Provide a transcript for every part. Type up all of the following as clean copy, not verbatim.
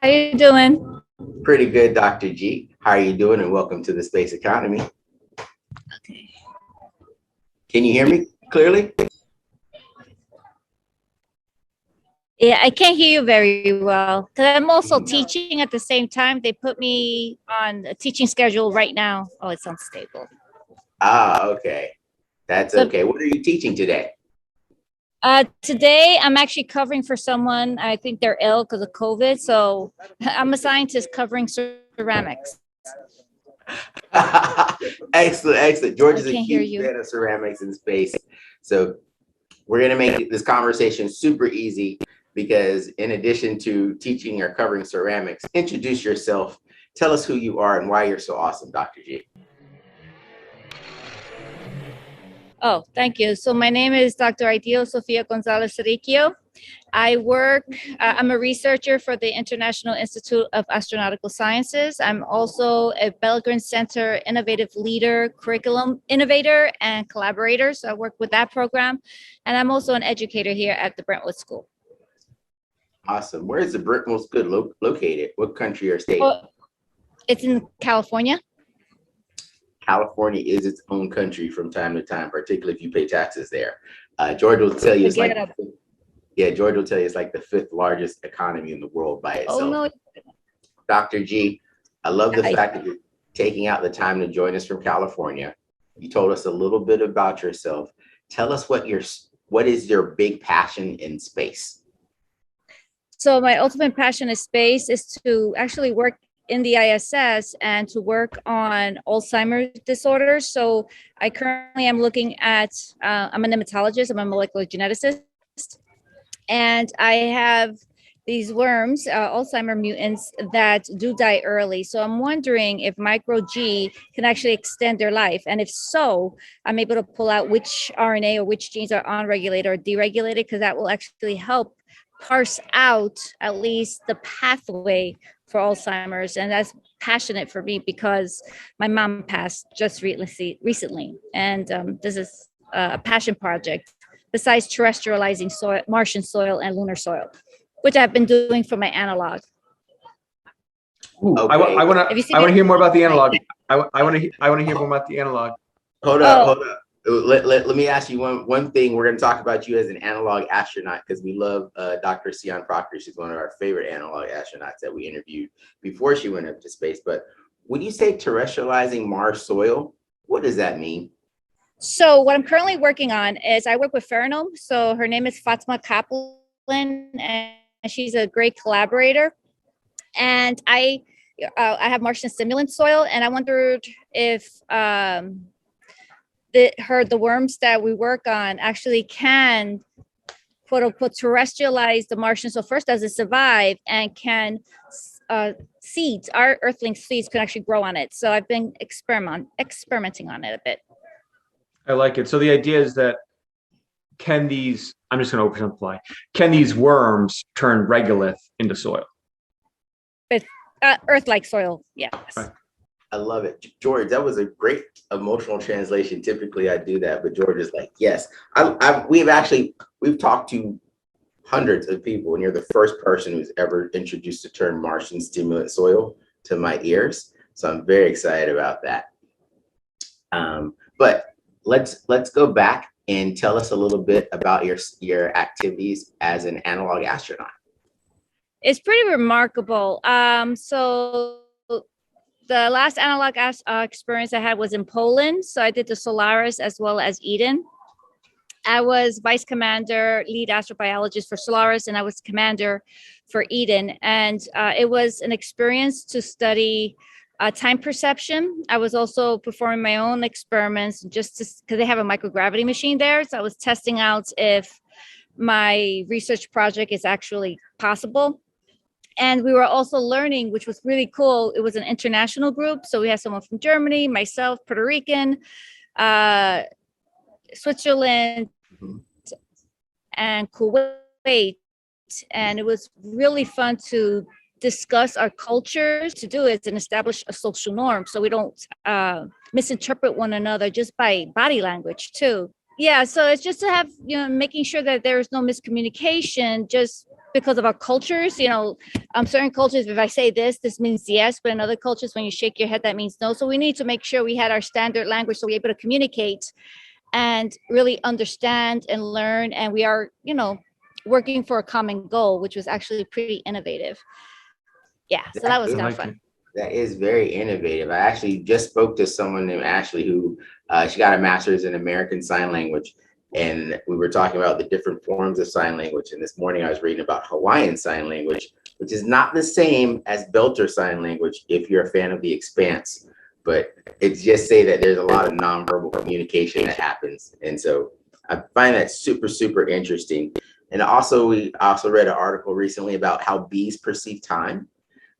How you doing? Pretty good, Dr. G. How are you doing? And welcome to the Space Economy. Okay. Can you hear me clearly? Yeah, I can't hear you very well because I'm also teaching at the same time. They put me on a teaching schedule right now. Oh, it's unstable. Ah, okay. That's So okay. What are you teaching today? today I'm actually covering for someone. I think they're ill because of COVID. So I'm a scientist covering ceramics. Excellent, excellent. George I is a can't hear huge you. fan of ceramics and space. So we're going to make this conversation super easy because in addition to teaching or covering ceramics, introduce yourself. Tell us who you are and why you're so awesome, Dr. G. Oh, thank you. So my name is Dr. Aidyl Gonzalez-Serricchi. I'm a researcher for the International Institute of Astronautical Sciences. I'm also a Belgren Center Innovative Leader, Curriculum Innovator, and Collaborator. So I work with that program. And I'm also an educator here at the Brentwood School. Awesome. Where is the Brentwood School located? What country or state? Well, it's in California. California is its own country from time to time, particularly if you pay taxes there. George will tell you George will tell you it's like the fifth largest economy in the world by itself. Oh, no. Dr. G, I love the fact that you're taking out the time to join us from California. You told us a little bit about yourself. Tell us what is your big passion in space? So my ultimate passion in space is to actually work in the ISS and to work on Alzheimer's disorders. So I currently am looking at, I'm a nematologist, I'm a molecular geneticist, and I have these worms, Alzheimer mutants that do die early. So I'm wondering if micro G can actually extend their life. And if so, I'm able to pull out which RNA or which genes are unregulated or deregulated, because that will actually help parse out at least the pathway for Alzheimer's. And that's passionate for me because my mom passed just recently. And this is a passion project besides terrestrializing soil, Martian soil and lunar soil, which I've been doing for my analog. Ooh, okay. I want to hear more about the analog. I want to hear more about the analog. Hold up. Let me ask you one thing. We're going to talk about you as an analog astronaut because we love Dr. Sion Proctor. She's one of our favorite analog astronauts that we interviewed before she went up to space. But when you say terrestrializing Mars soil, what does that mean? So what I'm currently working on is I work with Ferranome. So her name is Fatma Kaplan, and she's a great collaborator. And I have Martian simulant soil, and I wondered if the worms that we work on actually can quote unquote terrestrialize the Martian. So first, does it survive, and can seeds, our earthling seeds, can actually grow on it? So I've been experimenting on it a bit. I like it. So the idea is that I'm just going to oversimplify. Can these worms turn regolith into soil? But Earth-like soil, yes. Right. I love it. George, that was a great emotional translation. Typically I do that, but George is like, yes. We've talked to hundreds of people, and you're the first person who's ever introduced the term Martian stimulant soil to my ears. So I'm very excited about that. But let's go back and tell us a little bit about your activities as an analog astronaut. It's pretty remarkable. So the last analog experience I had was in Poland. So I did the Solaris as well as Eden. I was vice commander, lead astrobiologist for Solaris, and I was commander for Eden. And it was an experience to study time perception. I was also performing my own experiments just because they have a microgravity machine there. So I was testing out if my research project is actually possible. And we were also learning, which was really cool. It was an international group. So we had someone from Germany, myself, Puerto Rican, Switzerland, and Kuwait. And it was really fun to discuss our cultures, to do it and establish a social norm so we don't misinterpret one another just by body language too. Yeah, so it's just to have, making sure that there is no miscommunication just because of our cultures. Certain cultures, if I say this means yes, but in other cultures, when you shake your head, that means no. So we need to make sure we had our standard language so we're able to communicate and really understand and learn. And we are, working for a common goal, which was actually pretty innovative. Yeah, so that That was is, kind of Like fun. it. that is very innovative. I actually just spoke to someone named Ashley who she got a master's in American Sign Language. And we were talking about the different forms of sign language. And this morning I was reading about Hawaiian Sign Language, which is not the same as Belter Sign Language if you're a fan of The Expanse. But it's just say that there's a lot of nonverbal communication that happens. And so I find that super, super interesting. And also, we also read an article recently about how bees perceive time.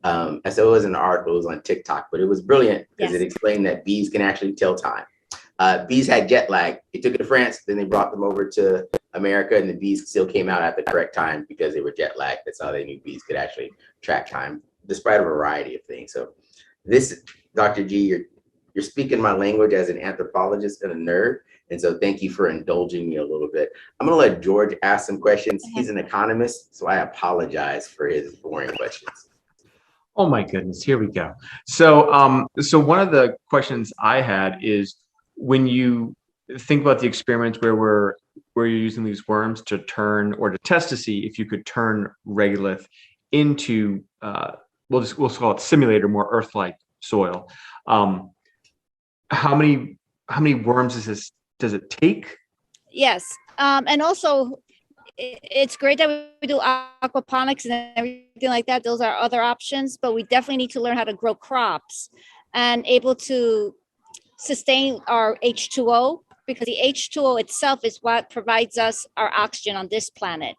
I said it was an article, it was on TikTok, but it was brilliant because Yes. it explained that bees can actually tell time. Bees had jet lag. They took it to France, then they brought them over to America, and the bees still came out at the correct time because they were jet lagged. That's how they knew bees could actually track time, despite a variety of things. So, this, Dr. G, you're speaking my language as an anthropologist and a nerd, and so thank you for indulging me a little bit. I'm gonna let George ask some questions. He's an economist, so I apologize for his boring questions. Oh my goodness, here we go. So one of the questions I had is when you think about the experiments where you're using these worms to turn or to test to see if you could turn regolith into we'll call it simulator, more Earth-like soil. Um, how many worms does it take? Yes. And also, it's great that we do aquaponics and everything like that. Those are other options, but we definitely need to learn how to grow crops and able to sustain our H2O, because the H2O itself is what provides us our oxygen on this planet.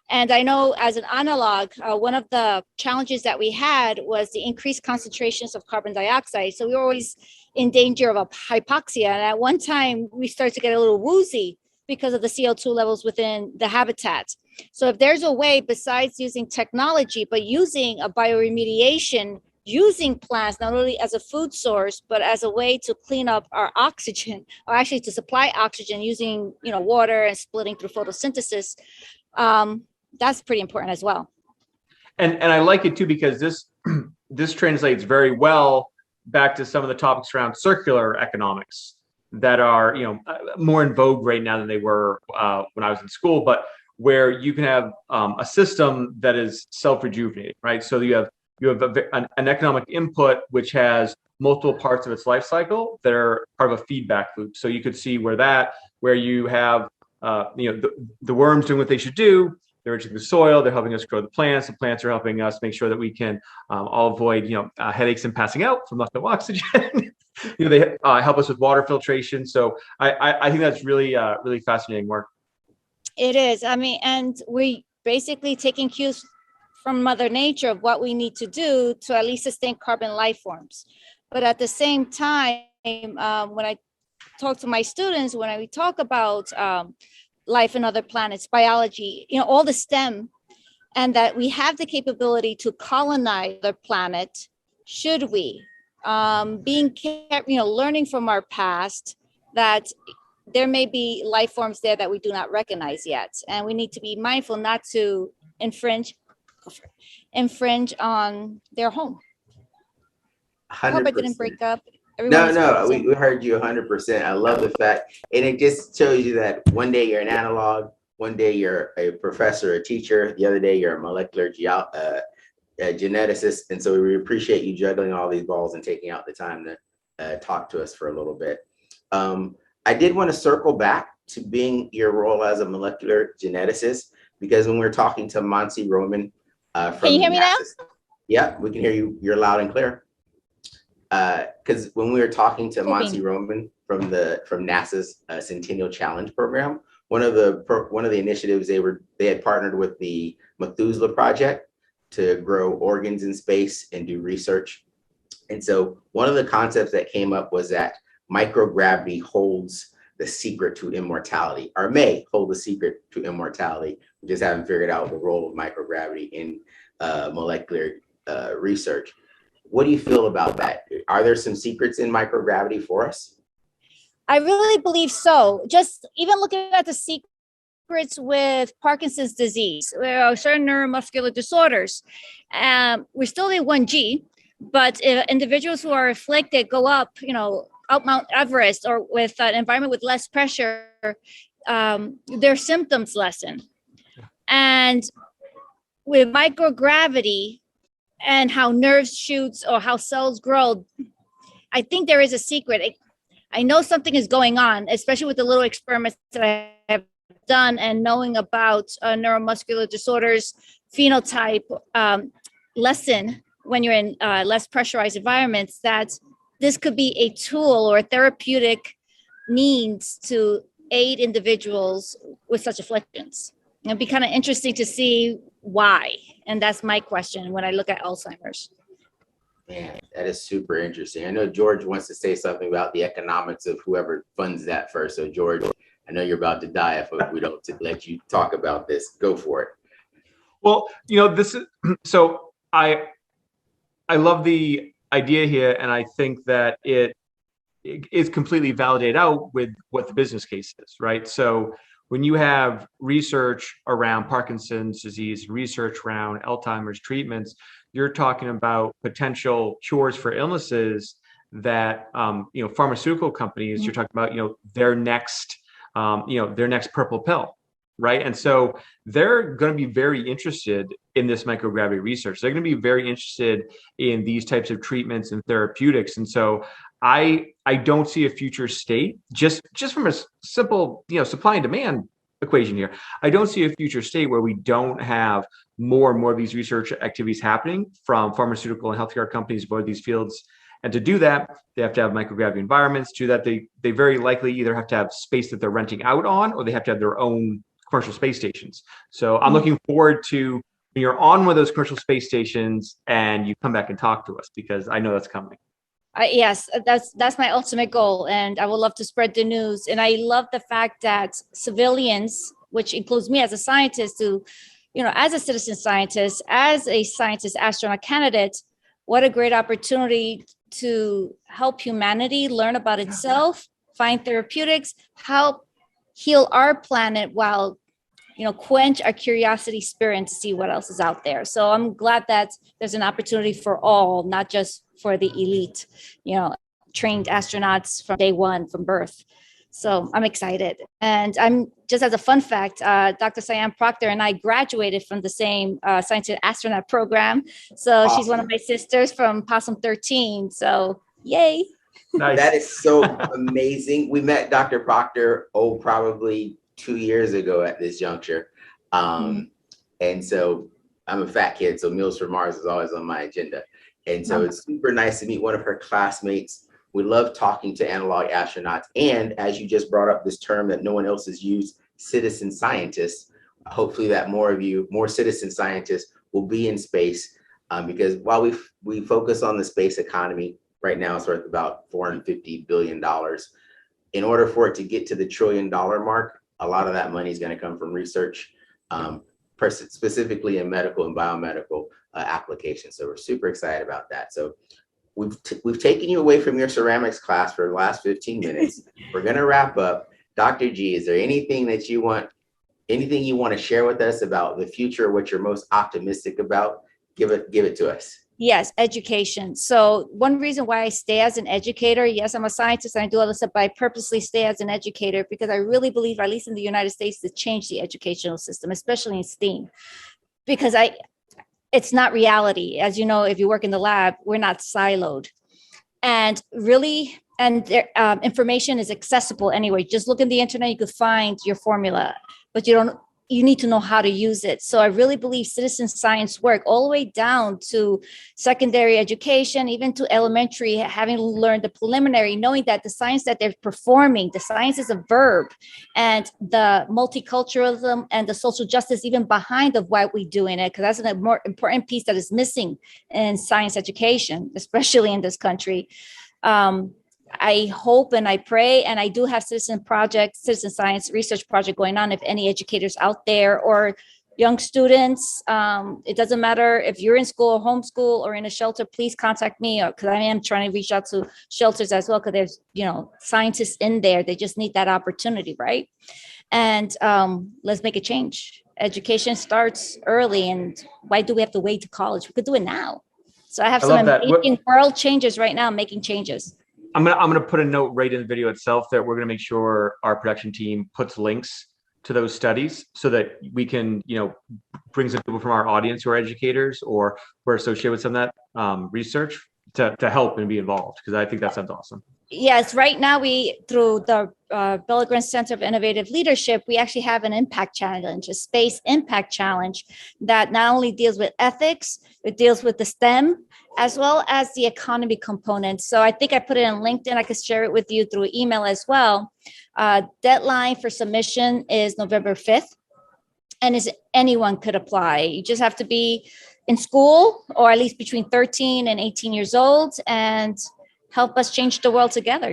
And I know as an analog, one of the challenges that we had was the increased concentrations of carbon dioxide. So we were always in danger of a hypoxia. And at one time, we started to get a little woozy because of the CO2 levels within the habitat. So if there's a way besides using technology, but using a bioremediation, using plants not only as a food source, but as a way to clean up our oxygen, or actually to supply oxygen using, water and splitting through photosynthesis, that's pretty important as well. And I like it too because this translates very well back to some of the topics around circular economics that are more in vogue right now than they were when I was in school, but where you can have a system that is self-rejuvenating, right? So you have an economic input which has multiple parts of its life cycle that are part of a feedback loop. So you could see where you have the worms doing what they should do. They're enriching the soil. They're helping us grow the plants. The plants are helping us make sure that we can all avoid, headaches and passing out from lack of oxygen. They help us with water filtration. So I think that's really, really fascinating work. It is. I mean, and we basically taking cues from Mother Nature of what we need to do to at least sustain carbon life forms. But at the same time, when I talk to my students, when we talk about life in other planets, biology, all the STEM, and that we have the capability to colonize the planet, should we? Learning from our past that there may be life forms there that we do not recognize yet. And we need to be mindful not to infringe on their home. I hope I 100%. didn't break up. No, we heard you 100%. I love the fact, and it just shows you that one day you're an analog, one day you're a professor, a teacher, the other day you're a molecular geneticist. And so we appreciate you juggling all these balls and taking out the time to talk to us for a little bit. I did want to circle back to being your role as a molecular geneticist, because when we were talking to Monty Roman from Can you hear me now? Yeah, we can hear you. You're loud and clear. Because when we were talking to Monty Roman from NASA's Centennial Challenge program, one of the initiatives they had partnered with the Methuselah Project to grow organs in space and do research. And so one of the concepts that came up was that microgravity holds the secret to immortality, or may hold the secret to immortality. We just haven't figured out the role of microgravity in molecular research. What do you feel about that? Are there some secrets in microgravity for us? I really believe so. Just even looking at the secrets with Parkinson's disease, certain neuromuscular disorders, we're still in 1G, but individuals who are afflicted go up, up Mount Everest or with an environment with less pressure, their symptoms lessen. And with microgravity and how nerves shoots or how cells grow, I think there is a secret. I know something is going on, especially with the little experiments that I have done and knowing about neuromuscular disorders, phenotype lessen when you're in less pressurized environments, that this could be a tool or a therapeutic means to aid individuals with such afflictions. It'd be kind of interesting to see why. And that's my question when I look at Alzheimer's. Man, that is super interesting. I know George wants to say something about the economics of whoever funds that first. So George, I know you're about to die if we don't let you talk about this. Go for it. Well, this is so I love the idea here, and I think that it is completely validated out with what the business case is, right? So when you have research around Parkinson's disease, research around Alzheimer's treatments, you're talking about potential cures for illnesses that pharmaceutical companies, you're talking about their next purple pill, right? And so they're going to be very interested in this microgravity research. They're going to be very interested in these types of treatments and therapeutics. And so I don't see a future state, just from a simple supply and demand equation here. I don't see a future state where we don't have more and more of these research activities happening from pharmaceutical and healthcare companies for these fields. And to do that, they have to have microgravity environments. To do that, they very likely either have to have space that they're renting out on, or they have to have their own commercial space stations. So I'm looking forward to when you're on one of those commercial space stations and you come back and talk to us, because I know that's coming. Yes, that's my ultimate goal, and I would love to spread the news. And I love the fact that civilians, which includes me as a scientist, as a citizen scientist, as a scientist astronaut candidate, what a great opportunity to help humanity learn about itself, find therapeutics, help heal our planet while quench our curiosity spirit and to see what else is out there. So I'm glad that there's an opportunity for all, not just for the elite, trained astronauts from day one, from birth. So I'm excited. And I'm just, as a fun fact, Dr. Sian Proctor and I graduated from the same scientific astronaut program. So awesome. She's one of my sisters from Possum 13. So yay. Nice. That is so amazing. We met Dr. Proctor, probably 2 years ago at this juncture. And so I'm a fat kid, so Meals for Mars is always on my agenda. And so it's super nice to meet one of her classmates. We love talking to analog astronauts. And as you just brought up this term that no one else has used, citizen scientists, hopefully that more citizen scientists will be in space, because while we focus on the space economy, right now it's worth about $450 billion. In order for it to get to the $1 trillion mark, a lot of that money is going to come from research, specifically in medical and biomedical applications. So we're super excited about that. So we've taken you away from your ceramics class for the last 15 minutes. We're going to wrap up. Dr. G, is there anything you want to share with us about the future, what you're most optimistic about? Give it to us. Yes, education. So one reason why I stay as an educator, yes, I'm a scientist and I do all this stuff, but I purposely stay as an educator because I really believe, at least in the United States, to change the educational system, especially in STEAM, because it's not reality. As you know, if you work in the lab, we're not siloed. And really, information is accessible anyway. Just look in the internet, you could find your formula, but you need to know how to use it. So I really believe citizen science work all the way down to secondary education, even to elementary, having learned the preliminary, knowing that the science that they're performing, the science is a verb, and the multiculturalism and the social justice even behind of why we do in it, because that's a more important piece that is missing in science education, especially in this country. I hope and I pray, and I do have citizen science research project going on. If any educators out there or young students. It doesn't matter if you're in school or homeschool or in a shelter, please contact me, because I am trying to reach out to shelters as well, because there's, scientists in there. They just need that opportunity, right? And let's make a change. Education starts early, and why do we have to wait to college? We could do it now. So I have some amazing world changers right now making changes. I'm gonna put a note right in the video itself that we're gonna make sure our production team puts links to those studies so that we can, bring some people from our audience who are educators or who are associated with some of that research to help and be involved, because I think that sounds awesome. Yes, right now through the Bellegrin Center of Innovative Leadership, we actually have an impact challenge, a space impact challenge that not only deals with ethics, it deals with the STEM, as well as the economy component. So I think I put it on LinkedIn. I could share it with you through email as well. Deadline for submission is November 5th, and anyone could apply. You just have to be in school, or at least between 13 and 18 years old, and help us change the world together.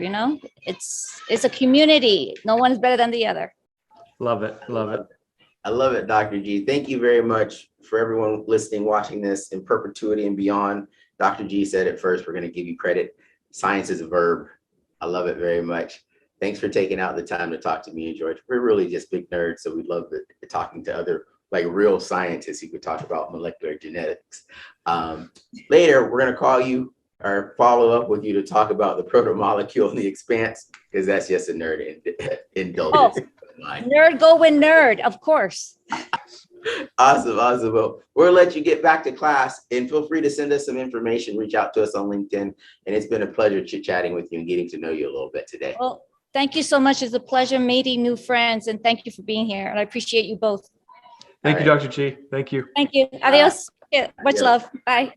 It's a community. No one is better than the other. Love it. I love it, Dr. G. Thank you very much for everyone listening, watching this in perpetuity and beyond. Dr. G said it first. We're going to give you credit. Science is a verb. I love it very much. Thanks for taking out the time to talk to me and George. We're really just big nerds, so we love talking to other real scientists who could talk about molecular genetics. Later, we're going to call you or follow up with you to talk about the protomolecule in the expanse, because that's just a nerd indulgence. Oh, nerd go with nerd, of course. Awesome. Well, we'll let you get back to class, and feel free to send us some information. Reach out to us on LinkedIn. And it's been a pleasure chit-chatting with you and getting to know you a little bit today. Well, thank you so much. It's a pleasure meeting new friends, and thank you for being here. And I appreciate you both. Thank you, Dr. G. Thank you. Thank you. Adios. Much love. Bye.